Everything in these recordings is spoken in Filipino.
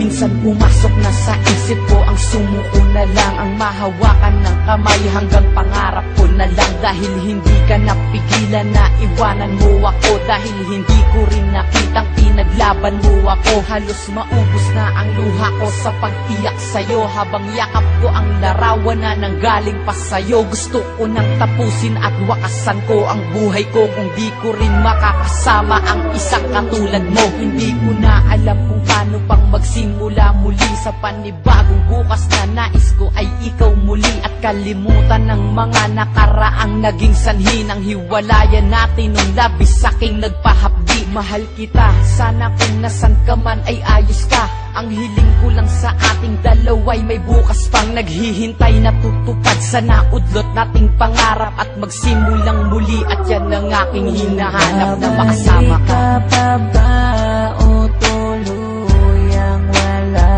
Minsan pumasok na sa isip ko ang sumuko na lang, ang mahawakan ng kamay hanggang pangarap ko na lang. Dahil hindi ka napigilan na iwanan mo ako, dahil hindi ko rin nakitang pinaglaban mo ako. Halos maubos na ang luha ko sa pag-iyak sa'yo, habang yakap ko ang larawan na nanggaling pa sa'yo. Gusto ko nang tapusin at wakasan ko ang buhay ko kung di ko rin makakasama ang isang katulad mo. Hindi ko na alam kung paano pang magsimula muli sa panibagong bukas na nais ko ay ikaw muli, at kalimutan ng mga nakaraang naging sanhi ng hiwalayan natin nung labis saking nagpahapdi. Mahal kita, sana kung nasan ka man ay ayos ka. Ang hiling ko lang sa ating dalawa'y may bukas pang naghihintay na tutupad. Sana udlot nating pangarap at magsimulang muli, at yan ang aking hinahanap na makasama ka. Babalik ka pa ba o tuluyang wala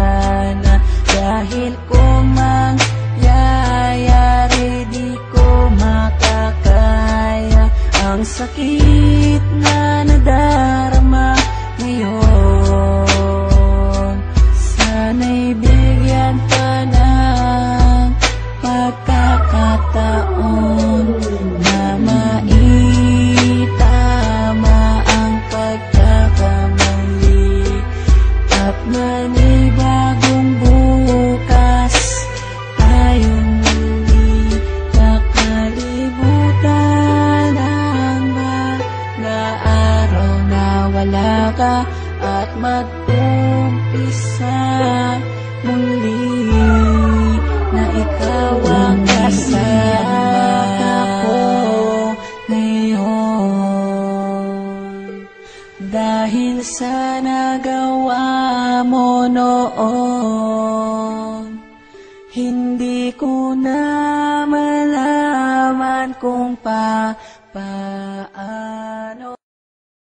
na? Dahil kung mangyayari di ko makakaya ang sakit na nadarama ngayon. Sana'y bigyan ka ng pagkakataon na maitama ang pagkakamali, at manibagong bukas tayong muli nakalimutan ang mga araw na wala ka, at mag-umpisa muli na ikaw ang kasama ko ngayon. Dahil sa nagawa mo noon, hindi ko na malaman kung paano